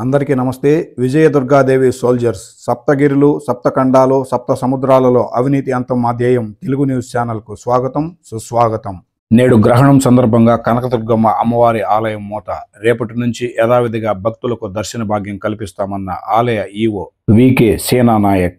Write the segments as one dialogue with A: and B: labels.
A: అందరికీ నమస్తే. విజయదుర్గాదేవి సోల్జర్స్ సప్తగిరులు, సప్తఖండాలు, సప్త సముద్రాలలో అవినీతి అంతం మా ధ్యేయం తెలుగు న్యూస్ ఛానల్కు స్వాగతం, సుస్వాగతం. నేడు గ్రహణం సందర్భంగా కనకదుర్గమ్మ అమ్మవారి ఆలయం మూత. రేపటి నుంచి యథావిధిగా భక్తులకు దర్శన భాగ్యం కల్పిస్తామన్న ఆలయ ఈవో వికే సేనానాయక్.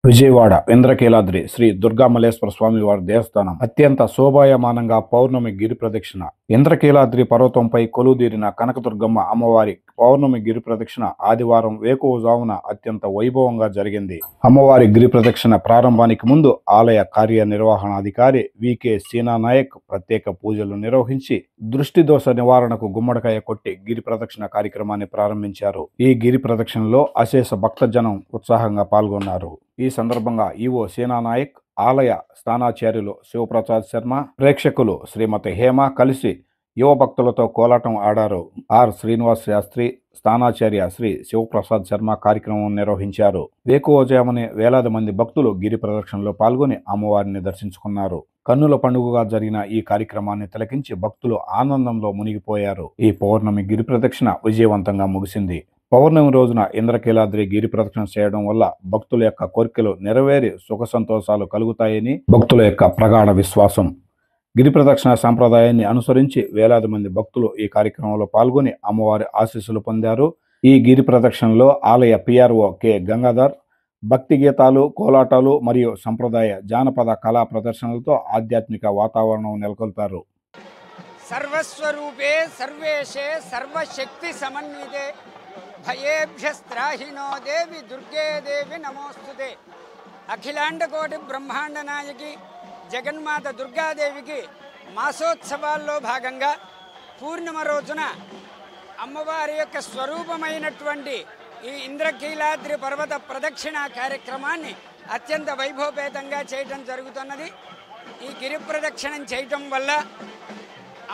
A: విజయవాడ ఇంద్రకీలాద్రి శ్రీ దుర్గామల్లేశ్వర స్వామి వారి దేవస్థానం అత్యంత శోభాయమానంగా పౌర్ణమి గిరి ప్రదక్షిణ. ఇంద్రకీలాద్రి పర్వతంపై కొలువుదీరిన కనకదుర్గమ్మ అమ్మవారి పౌర్ణమి గిరి ప్రదక్షిణ ఆదివారం వేకువజామున అత్యంత వైభవంగా జరిగింది. అమ్మవారి గిరి ప్రదక్షిణ ప్రారంభానికి ముందు ఆలయ కార్యనిర్వహణాధికారి వికే సేనానాయక్ ప్రత్యేక పూజలు నిర్వహించి దృష్టి దోష నివారణకు గుమ్మడికాయ కొట్టి గిరి ప్రదక్షిణ కార్యక్రమాన్ని ప్రారంభించారు. ఈ గిరి ప్రదక్షిణలో అశేష భక్తజనం ఉత్సాహంగా పాల్గొన్నారు. ఈ సందర్భంగా ఈవో సేనానాయక్, ఆలయ స్థానాచార్యులు శివప్రసాద్ శర్మ, ప్రేక్షకులు శ్రీమతి హేమ కలిసి యువ భక్తులతో కోలాటం ఆడారు. ఆర్ శ్రీనివాస్ శాస్త్రి, స్థానాచార్య శ్రీ శివప్రసాద్ శర్మ కార్యక్రమం నిర్వహించారు. వేకువజామునే వేలాది మంది భక్తులు గిరి ప్రదక్షిణలో పాల్గొని అమ్మవారిని దర్శించుకున్నారు. కన్నుల పండుగగా జరిగిన ఈ కార్యక్రమాన్ని తిలకించి భక్తులు ఆనందంలో మునిగిపోయారు. ఈ పౌర్ణమి గిరి ప్రదక్షిణ విజయవంతంగా ముగిసింది. పౌర్ణమి రోజున ఇంద్రకీలాద్రి గిరి ప్రదక్షిణ చేయడం వల్ల భక్తుల యొక్క కోరికలు నెరవేరి సుఖ సంతోషాలు కలుగుతాయని భక్తుల యొక్క ప్రగాఢ విశ్వాసం. గిరి ప్రదక్షిణ సాంప్రదాయాన్ని అనుసరించి వేలాది మంది భక్తులు ఈ కార్యక్రమంలో పాల్గొని అమ్మవారి ఆశీస్సులు పొందారు. ఈ గిరి ప్రదక్షిణలో ఆలయ పిఆర్ఓ కె గంగాధర్ భక్తి గీతాలు, కోలాటాలు మరియు సంప్రదాయ జానపద కళా ప్రదర్శనలతో ఆధ్యాత్మిక వాతావరణం నెలకొల్పారు.
B: సర్వస్వరూపే సర్వేశే సర్వశక్తి సమన్వితే భయేభ్యస్త్రాహినో దేవి దుర్గే దేవి నమోస్తుతే. అఖిలాండ కోటి బ్రహ్మాండ నాయకి జగన్మాత దుర్గాదేవికి మాసోత్సవాల్లో భాగంగా పూర్ణిమ రోజున అమ్మవారి యొక్క స్వరూపమైనటువంటి ఈ ఇంద్రకీలాద్రి పర్వత ప్రదక్షిణ కార్యక్రమాన్ని అత్యంత వైభవపేతంగా చేయటం జరుగుతున్నది. ఈ గిరి ప్రదక్షిణం చేయటం వల్ల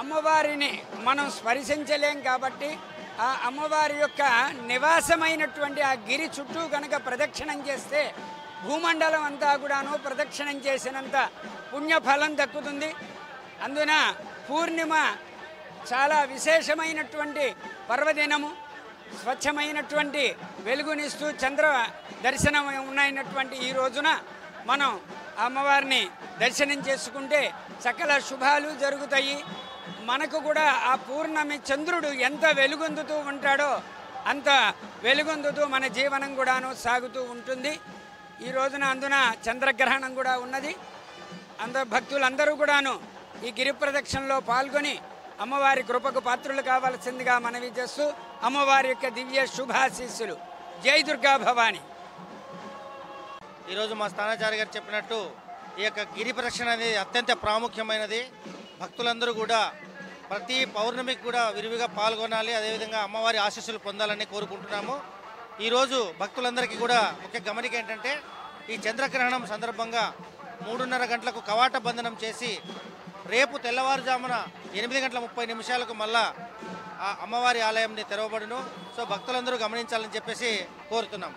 B: అమ్మవారిని మనం స్పర్శించలేం కాబట్టి ఆ అమ్మవారి యొక్క నివాసమైనటువంటి ఆ గిరి చుట్టూ కనుక ప్రదక్షిణం చేస్తే భూమండలం అంతా కూడాను ప్రదక్షిణం చేసినంత పుణ్యఫలం దక్కుతుంది. అందున పూర్ణిమ చాలా విశేషమైనటువంటి పర్వదినము. స్వచ్ఛమైనటువంటి వెలుగునిస్తూ చంద్ర దర్శనం ఉన్నటువంటి ఈ రోజున మనం అమ్మవారిని దర్శనం చేసుకుంటే సకల శుభాలు జరుగుతాయి. మనకు కూడా ఆ పూర్ణమి చంద్రుడు ఎంత వెలుగొందుతూ ఉంటాడో అంత వెలుగొందుతూ మన జీవనం కూడాను సాగుతూ ఉంటుంది. ఈ రోజున అందున చంద్రగ్రహణం కూడా ఉన్నది. భక్తులందరూ కూడాను ఈ గిరి ప్రదక్షిణలో పాల్గొని అమ్మవారి కృపకు పాత్రులు కావాల్సిందిగా మనవి చేస్తూ అమ్మవారి యొక్క దివ్య శుభాశీస్సులు. జై దుర్గా భవాని.
C: ఈరోజు మా స్థానాచార్య గారు చెప్పినట్టు ఈ యొక్క గిరి ప్రదక్షిణ అనేది అత్యంత ప్రాముఖ్యమైనది. భక్తులందరూ కూడా ప్రతి పౌర్ణమికి కూడా విరివిగా పాల్గొనాలి, అదేవిధంగా అమ్మవారి ఆశీస్సులు పొందాలని కోరుకుంటున్నాము. ఈరోజు భక్తులందరికీ కూడా ముఖ్య గమనిక ఏంటంటే ఈ చంద్రగ్రహణం సందర్భంగా 3:30 గంటలకు కవాట బంధనం చేసి రేపు తెల్లవారుజామున 8:30 మళ్ళా ఆ అమ్మవారి ఆలయంని తెరవబడును. సో భక్తులందరూ గమనించాలని చెప్పేసి కోరుతున్నాం.